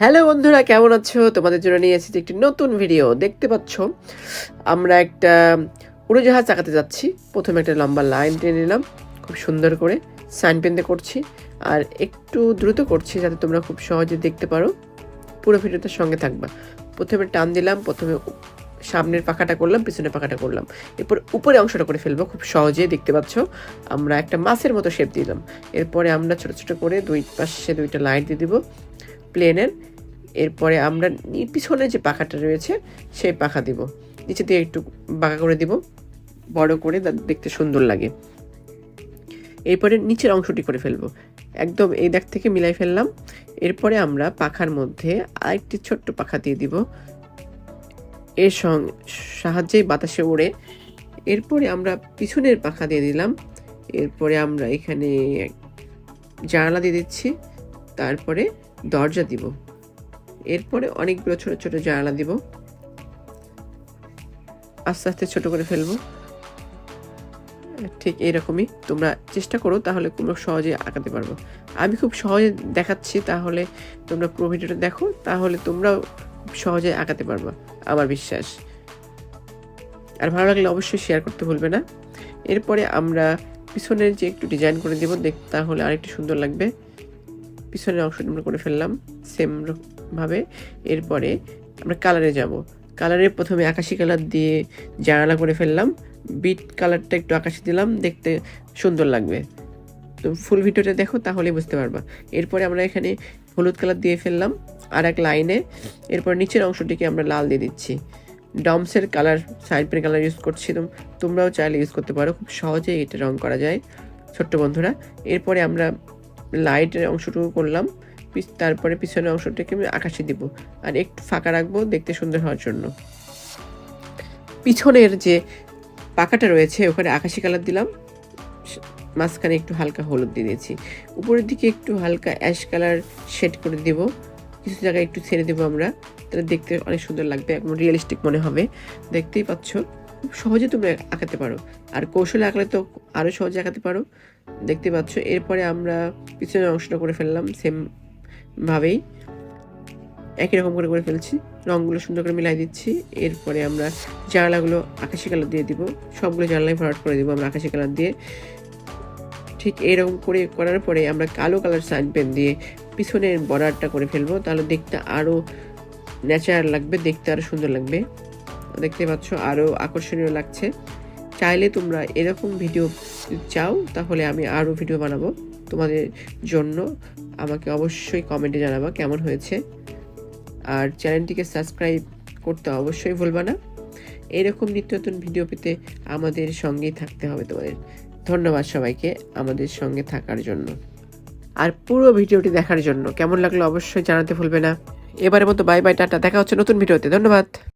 Hello বন্ধুরা, কেমন আছো? তোমাদের জন্য নিয়ে এসেছি একটি নতুন ভিডিও। দেখতে পাচ্ছ আমরা একটা উড়োজাহাজ আঁকাতে যাচ্ছি। প্রথমে একটা লম্বা লাইন টেনে নিলাম, খুব সুন্দর করে সাইন পেনতে করছি, আর একটু দ্রুত করছি যাতে তোমরা খুব সহজে দেখতে পারো। পুরো ভিডিওতে সঙ্গে থাকবা। প্রথমে টান দিলাম, প্রথমে সামনের পাখাটা করলাম, পিছনের পাখাটা করলাম, এরপর উপরে অংশটা করে ফেলবো। খুব সহজেই দেখতে পাচ্ছ আমরা একটা মাছের মতো শেপ দিলাম। এরপরে আমরা ছোট ছোট করে দুই পাশে দুইটা লাইন দিয়ে দিব প্লেনের। এরপরে আমরা পিছনে যে পাখাটা রয়েছে সেই পাখা দিব, নিচে দিয়ে একটু বাঁকা করে দিব, বড় করে দেখতে সুন্দর লাগে। এরপরে নিচের অংশটি করে ফেলবো, একদম এই দিক থেকে মিলাই ফেললাম। এরপরে আমরা পাখার মধ্যে আরেকটি ছোট্ট পাখা দিয়ে দিব, এর সাহায্যেই বাতাসে ওড়ে। এরপরে আমরা পিছনের পাখা দিয়ে দিলাম। এরপরে আমরা এখানে জানালা দিয়ে দিচ্ছি, তারপরে দরজা দিব। এরপরে অনেকগুলো ছোট ছোট জানালা দিব, আস্তে আস্তে ছোট করে ফেলবো। ঠিক এইরকমই তোমরা চেষ্টা করো, তাহলে তোমরা সহজে আঁকাতে পারবো। আমি খুব সহজে দেখাচ্ছি, তাহলে তোমরা পুরো ভিডিওটা দেখো, তাহলে তোমরাও খুব সহজে আঁকাতে পারবা, আমার বিশ্বাস। আর ভালো লাগলে অবশ্যই শেয়ার করতে ভুলবে না। এরপরে আমরা পিছনের যে একটু ডিজাইন করে দেবো, তাহলে আরেকটু সুন্দর লাগবে। পিছনের অংশটা আমরা করে ফেললাম সেম ভাবে। এরপরে আমরা কালারে যাব। কালারে প্রথমে আকাশি কালার দিয়ে জানালা করে ফেললাম, বিট কালারটা একটু আকাশি দিলাম, দেখতে সুন্দর লাগবে। তো ফুল ভিডিওটা দেখো, তাহলেই বুঝতে পারবা। এরপরে আমরা এখানে হলুদ কালার দিয়ে ফেললাম আর এক লাইনে। এরপর নিচের অংশটিকে আমরা লাল দিয়ে দিচ্ছি। ডমসের colour, side pen colour use করছি, তোমরাও চাইলে ইউজ করতে পারো, খুব সহজেই এটা রং করা যায় ছোট্ট বন্ধুরা। এরপরে আমরা লাইটের অংশটুকু করলাম, তারপরে পিছনের অংশটাকে আকাশি দিব আর একটু ফাঁকা রাখবো দেখতে সুন্দর হওয়ার জন্য। পিছনের যে পাকাটা রয়েছে ওখানে আকাশি কালার দিলাম, মাঝখানে একটু হালকা হলুদ দিয়ে দিয়েছি, উপরের দিকে একটু হালকা অ্যাশ কালার শেড করে দিব, কিছু জায়গায় একটু ছেড়ে দেবো আমরা, তাহলে দেখতে অনেক সুন্দর লাগবে, একদম রিয়েলিস্টিক মনে হবে। দেখতেই পাচ্ছ খুব সহজে তোমরা আঁকাতে পারো, আর কৌশলে আঁকলে তো আরও সহজে আঁকাতে পারো, দেখতে পাচ্ছ। এরপরে আমরা পিছনের অংশটা করে ফেললাম সেম ভাবেই, একই রকম করে করে ফেলছি, রঙগুলো সুন্দর করে মিলাই দিচ্ছি। এরপরে আমরা জানালাগুলো আকাশি কালার দিয়ে দিব, সবগুলো জানালাই ভরাট করে দিব আমরা আকাশি কালার দিয়ে। ঠিক এইরকম করে করার পরে আমরা কালো কালার সাইন পেন দিয়ে পিছনের বর্ডারটা করে ফেলবো, তাহলে দেখতে আরও ন্যাচারাল লাগবে, দেখতে আরও সুন্দর লাগবে। দেখতে পাচ্ছ আরও আকর্ষণীয় লাগছে। চাইলে তোমরা এরকম ভিডিও চাও, তাহলে আমি আরও ভিডিও বানাবো তোমাদের জন্য। আমাকে অবশ্যই কমেন্টে জানাবা কেমন হয়েছে, আর চ্যানেলটিকে সাবস্ক্রাইব করতে অবশ্যই ভুলবা না। এরকম নিত্য নতুন ভিডিও পেতে আমাদের সঙ্গেই থাকতে হবে তোমাদের। ধন্যবাদ সবাইকে আমাদের সঙ্গে থাকার জন্য, আর পুরো ভিডিওটি দেখার জন্য। কেমন লাগলো অবশ্যই জানাতে ভুলবে না। এবারের মতো বাই বাই, টাটা, দেখা হচ্ছে নতুন ভিডিওতে। ধন্যবাদ।